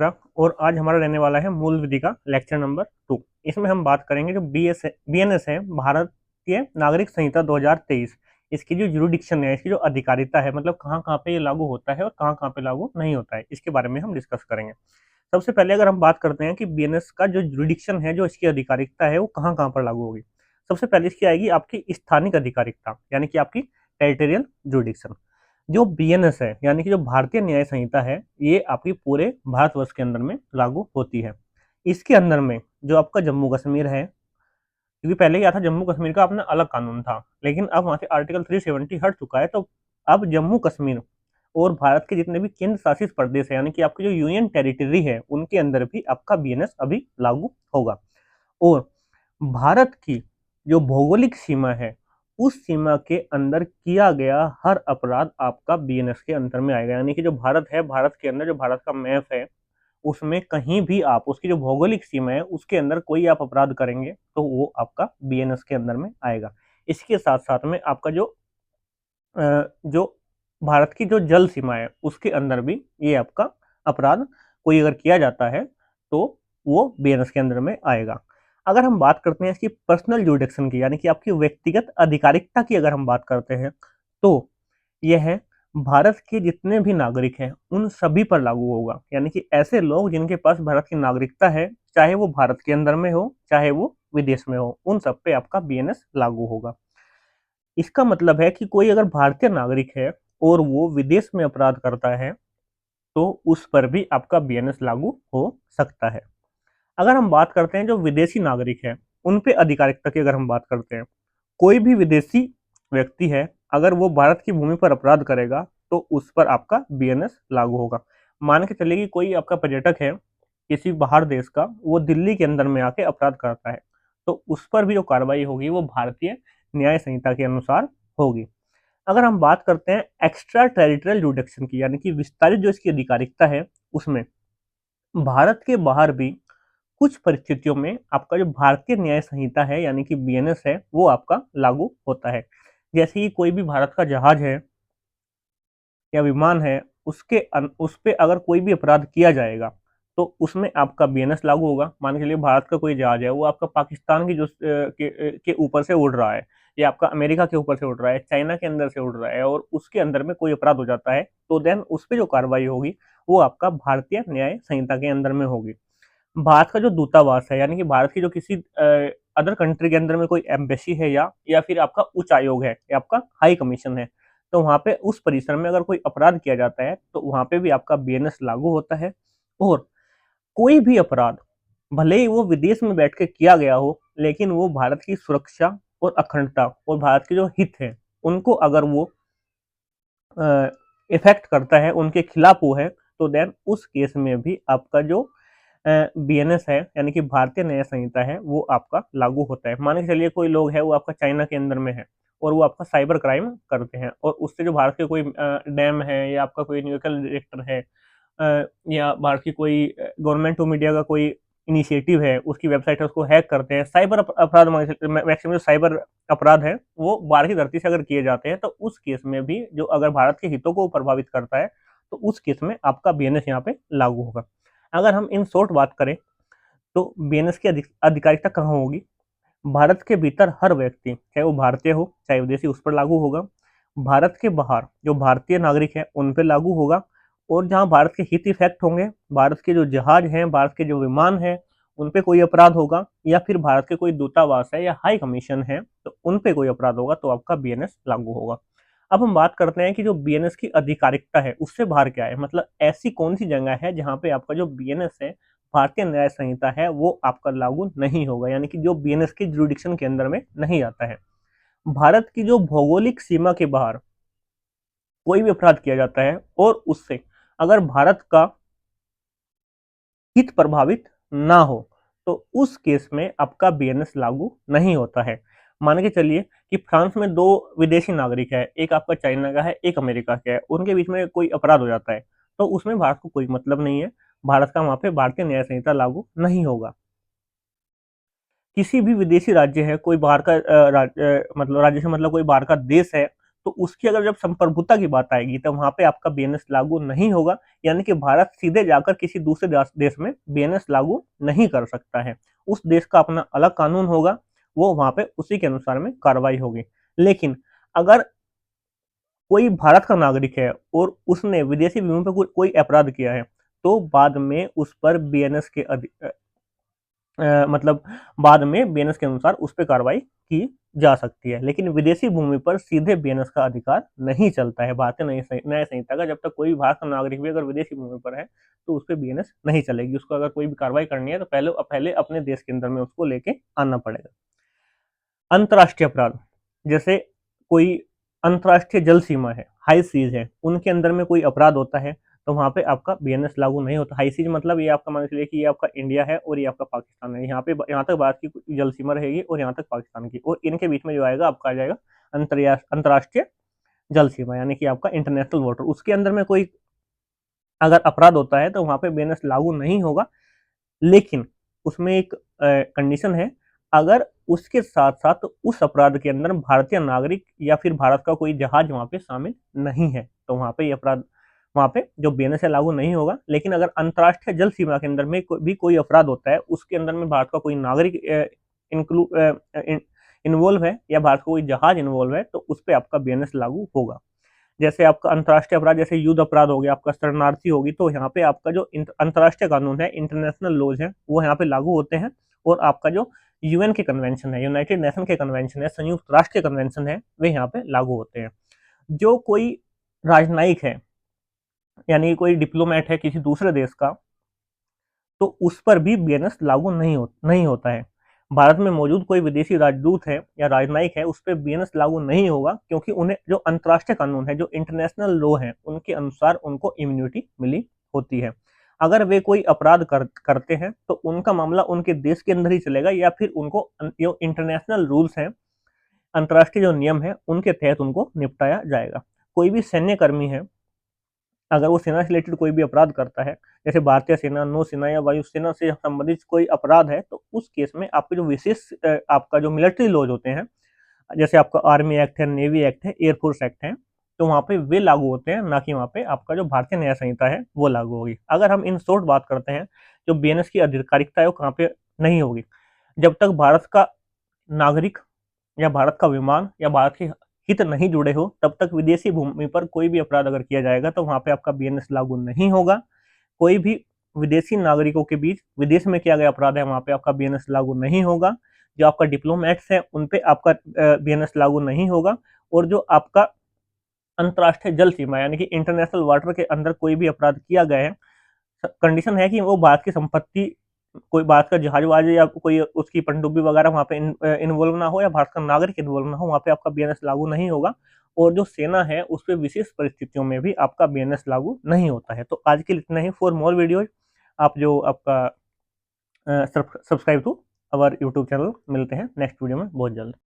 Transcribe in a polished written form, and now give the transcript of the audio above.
और आज हमारा रहने वाला है मूल विधि का लेक्चर नंबर 2। इसमें हम बात करेंगे जो बीएनएस है, भारतीय नागरिक संहिता 2023। इसकी जो जुरिडिक्शन है, इसकी जो अधिकारिता है, मतलब कहाँ कहाँ पे ये लागू होता है और कहाँ कहाँ पे लागू नहीं होता है, इसके बारे में हम डिस्कस करेंगे। सबसे पहले अगर हम बात करते हैं कि बीएनएस का जो जुरिडिक्शन है, जो इसकी अधिकारिता है, वो कहाँ कहाँ पर लागू होगी। सबसे पहले इसकी आएगी आपकी स्थानिक अधिकारिता, यानी कि आपकी टेरिटोरियल जुरिडिक्शन। जो बीएनएस है, यानी कि जो भारतीय न्याय संहिता है, ये आपकी पूरे भारतवर्ष के अंदर में लागू होती है। इसके अंदर में जो आपका जम्मू कश्मीर है, क्योंकि पहले क्या था, जम्मू कश्मीर का अपना अलग कानून था, लेकिन अब वहां से आर्टिकल 370 हट चुका है, तो अब जम्मू कश्मीर और भारत के जितने भी केंद्र शासित प्रदेश है, यानी कि आपकी जो यूनियन टेरिटरी है, उनके अंदर भी आपका बीएनएस अभी लागू होगा। और भारत की जो भौगोलिक सीमा है, उस सीमा के अंदर किया गया हर अपराध आपका बीएनएस के अंदर में आएगा। यानी कि जो भारत है, भारत के अंदर जो भारत का मैप है, उसमें कहीं भी आप उसकी जो भौगोलिक सीमा है, उसके अंदर कोई आप अपराध करेंगे तो वो आपका बीएनएस के अंदर में आएगा। इसके साथ साथ में आपका जो भारत की जो जल सीमा है, उसके अंदर भी ये आपका अपराध कोई अगर किया जाता है तो वो बीएनएस के अंदर में आएगा। अगर हम बात करते हैं इसकी पर्सनल जुरिडिक्शन की, यानी कि आपकी व्यक्तिगत अधिकारिकता की अगर हम बात करते हैं, तो यह भारत के जितने भी नागरिक हैं उन सभी पर लागू होगा। यानी कि ऐसे लोग जिनके पास भारत की नागरिकता है, चाहे वो भारत के अंदर में हो चाहे वो विदेश में हो, उन सब पे आपका बीएनएस लागू होगा। इसका मतलब है कि कोई अगर भारतीय नागरिक है और वो विदेश में अपराध करता है, तो उस पर भी आपका बीएनएस लागू हो सकता है। अगर हम बात करते हैं जो विदेशी नागरिक है, उन पे अधिकारिकता की अगर हम बात करते हैं, कोई भी विदेशी व्यक्ति है, अगर वो भारत की भूमि पर अपराध करेगा तो उस पर आपका बीएनएस लागू होगा। मान के चलिए कि कोई आपका पर्यटक है किसी बाहर देश का, वो दिल्ली के अंदर में आके अपराध करता है, तो उस पर भी जो कार्रवाई होगी वो भारतीय न्याय संहिता के अनुसार होगी। अगर हम बात करते हैं एक्स्ट्रा टेरिटोरियल जुडिक्शन की, यानी कि विस्तारित जो इसकी अधिकारिकता है, उसमें भारत के बाहर भी कुछ परिस्थितियों में आपका जो भारतीय न्याय संहिता है, यानी कि बीएनएस है, वो आपका लागू होता है। जैसे कि कोई भी भारत का जहाज है या विमान है, उस पे अगर कोई भी अपराध किया जाएगा तो उसमें आपका बीएनएस लागू होगा। मान के चलिए भारत का कोई जहाज है, वो आपका पाकिस्तान की के ऊपर से उड़ रहा है, या आपका अमेरिका के ऊपर से उड़ रहा है, चाइना के अंदर से उड़ रहा है, और उसके अंदर में कोई अपराध हो जाता है, तो देन उस पर जो कार्रवाई होगी वो आपका भारतीय न्याय संहिता के अंदर में होगी। भारत का जो दूतावास है, यानी कि भारत की जो किसी अदर कंट्री के अंदर में कोई एम्बेसी है, या फिर आपका उच्च आयोग है, या आपका हाई कमीशन है, तो वहां पे उस परिसर में अगर कोई अपराध किया जाता है तो वहां पे भी आपका बीएनएस लागू होता है। और कोई भी अपराध भले ही वो विदेश में बैठ के किया गया हो, लेकिन वो भारत की सुरक्षा और अखंडता और भारत के जो हित है, उनको अगर वो इफेक्ट करता है, उनके खिलाफ वो है, तो देन उस केस में भी आपका जो बीएनएस है, यानी कि भारतीय न्याय संहिता है, वो आपका लागू होता है। मान के चलिए कोई लोग है, वो आपका चाइना के अंदर में है और वो आपका साइबर क्राइम करते हैं, और उससे जो भारत के कोई डैम है, या आपका कोई न्यूक्लियर रिएक्टर है, या भारत की कोई गवर्नमेंट टू मीडिया का कोई इनिशिएटिव है, उसकी वेबसाइट है, उसको हैक करते हैं। साइबर अपराध, मैक्सिमम जो साइबर अपराध है वो बाहर की धरती से अगर किए जाते हैं, तो उस केस में भी जो अगर भारत के हितों को प्रभावित करता है, तो उस केस में आपका बीएनएस यहाँ पे लागू होगा। अगर हम इन शॉर्ट बात करें तो बीएनएस की अधिकारिता कहाँ होगी? भारत के भीतर हर व्यक्ति, चाहे वो भारतीय हो चाहे विदेशी, उस पर लागू होगा। भारत के बाहर जो भारतीय नागरिक हैं उन पर लागू होगा। और जहां भारत के हित इफेक्ट होंगे, भारत के जो जहाज हैं, भारत के जो विमान हैं, उन पे कोई अपराध होगा, या फिर भारत के कोई दूतावास है या हाई कमीशन है, तो उन पे कोई अपराध होगा, तो आपका बीएनएस लागू होगा। अब हम बात करते हैं कि जो बीएनएस की अधिकारिकता है उससे बाहर क्या है, मतलब ऐसी कौन सी जगह है जहां पे आपका जो बीएनएस है, भारतीय न्याय संहिता है, वो आपका लागू नहीं होगा, यानी कि जो बीएनएस के जुरिडिक्शन के अंदर में नहीं आता है। भारत की जो भौगोलिक सीमा के बाहर कोई भी अपराध किया जाता है और उससे अगर भारत का हित प्रभावित ना हो, तो उस केस में आपका बीएनएस लागू नहीं होता है। मान के चलिए कि फ्रांस में दो विदेशी नागरिक है, एक आपका चाइना का है, एक अमेरिका का है, उनके बीच में कोई अपराध हो जाता है, तो उसमें भारत को कोई मतलब नहीं है, भारत का वहां पे भारतीय न्याय संहिता लागू नहीं होगा। किसी भी विदेशी राज्य है, कोई बाहर का मतलब राज्य से मतलब कोई बाहर का देश है, तो उसकी अगर जब संप्रभुता की बात आएगी तो वहां पे आपका बीएनएस लागू नहीं होगा, यानी कि भारत सीधे जाकर किसी दूसरे देश में बीएनएस लागू नहीं कर सकता है। उस देश का अपना अलग कानून होगा, वो वहां पे उसी के अनुसार में कार्रवाई होगी। लेकिन अगर कोई भारत का नागरिक है और उसने विदेशी भूमि पर कोई अपराध किया है, तो बाद में उस पर बीएनएस के मतलब बाद में बीएनएस के अनुसार उस पर कार्रवाई की जा सकती है। लेकिन विदेशी भूमि पर सीधे बीएनएस का अधिकार नहीं चलता है भारतीय न्याय संहिता का। जब तक कोई भारत का नागरिक भी अगर विदेशी भूमि पर है तो उस पर बीएनएस नहीं चलेगी। उसको अगर कोई भी कार्रवाई करनी है तो पहले अपने देश के अंदर में उसको लेके आना पड़ेगा। अंतर्राष्ट्रीय अपराध, जैसे कोई अंतर्राष्ट्रीय जल सीमा है, हाई सीज है, उनके अंदर में कोई अपराध होता है तो वहां पे आपका बीएनएस लागू नहीं होता। हाई सीज मतलब ये आपका मान लीजिए कि ये आपका इंडिया है और ये आपका पाकिस्तान है, यहाँ तक भारत की जल सीमा रहेगी और यहाँ तक पाकिस्तान की, और इनके बीच में जो आएगा आपका आ जाएगा अंतर्राष्ट्रीय जल सीमा, यानी कि आपका इंटरनेशनल वाटर। उसके अंदर में कोई अगर अपराध होता है तो वहां पे बीएनएस लागू नहीं होगा। लेकिन उसमें एक कंडीशन है, अगर उसके साथ साथ उस अपराध के अंदर भारतीय नागरिक या फिर भारत का कोई जहाज वहां पे शामिल नहीं है, तो वहां पे ये अपराध, वहां पे जो बीएनएस है लागू नहीं होगा। लेकिन अगर अंतर्राष्ट्रीय जल सीमा के अंदर में भी कोई अपराध होता है, उसके अंदर में भारत का कोई नागरिक इन्वॉल्व है या भारत का कोई जहाज इन्वॉल्व है, तो उस पर आपका बीएनएस लागू होगा। जैसे आपका अंतर्राष्ट्रीय अपराध, जैसे युद्ध अपराध हो गया, आपका शरणार्थी होगी, तो यहाँ पे आपका जो अंतर्राष्ट्रीय कानून है, इंटरनेशनल लॉज है, वो यहाँ पे लागू होते हैं। और आपका जो यूएन के कन्वेंशन है, यूनाइटेड नेशन के कन्वेंशन है, संयुक्त राष्ट्र के कन्वेंशन है, वे यहाँ पे लागू होते हैं। जो कोई राजनयिक है, यानी कोई डिप्लोमेट है किसी दूसरे देश का, तो उस पर भी बीएनएस लागू नहीं होता है। भारत में मौजूद कोई विदेशी राजदूत है या राजनयिक है, उस पर बीएनएस लागू नहीं होगा, क्योंकि उन्हें जो अंतर्राष्ट्रीय कानून है, जो इंटरनेशनल लॉ है, उनके अनुसार उनको इम्यूनिटी मिली होती है। अगर वे कोई अपराध करते हैं तो उनका मामला उनके देश के अंदर ही चलेगा, या फिर उनको जो इंटरनेशनल रूल्स हैं, अंतर्राष्ट्रीय जो नियम है, उनके तहत उनको निपटाया जाएगा। कोई भी सैन्य कर्मी है, अगर वो सेना से रिलेटेड कोई भी अपराध करता है, जैसे भारतीय सेना, नौसेना या वायुसेना से संबंधित कोई अपराध है, तो उस केस में आपके जो विशेष आपका जो मिलिट्री लॉज होते हैं, जैसे आपका आर्मी एक्ट है, नेवी एक्ट है, एयरफोर्स एक्ट है, तो वहां पे वे लागू होते हैं, ना कि वहां पे आपका जो भारतीय न्याय संहिता है वो लागू होगी। अगर हम इन शॉर्ट बात करते हैं, जो बीएनएस की आधिकारिकता है वो कहाँ पे नहीं होगी, जब तक भारत का नागरिक या भारत का विमान या भारत के हित नहीं जुड़े हो, तब तक विदेशी भूमि पर कोई भी अपराध अगर किया जाएगा तो वहां पे आपका बीएनएस लागू नहीं होगा। कोई भी विदेशी नागरिकों के बीच विदेश में किया गया अपराध है, वहां पे आपका बीएनएस लागू नहीं होगा। जो आपका डिप्लोमेट्स है उन पे आपका बीएनएस लागू नहीं होगा। और जो आपका अंतर्राष्ट्रीय जल सीमा, यानी कि इंटरनेशनल वाटर के अंदर कोई भी अपराध किया गया है, कंडीशन है कि वो भारत की संपत्ति, कोई भारत का जहाज वाज या कोई उसकी पनडुब्बी वगैरह वहां पे इन्वॉल्व ना हो, या भारत का नागरिक इन्वॉल्व ना हो, वहां पे आपका बीएनएस लागू नहीं होगा। और जो सेना है उस पर विशेष परिस्थितियों में भी आपका बीएनएस लागू नहीं होता है। तो आज के लिए इतना ही। फॉर मोर वीडियो आप जो आपका subscribe to our YouTube channel. मिलते हैं नेक्स्ट वीडियो में बहुत जल्द।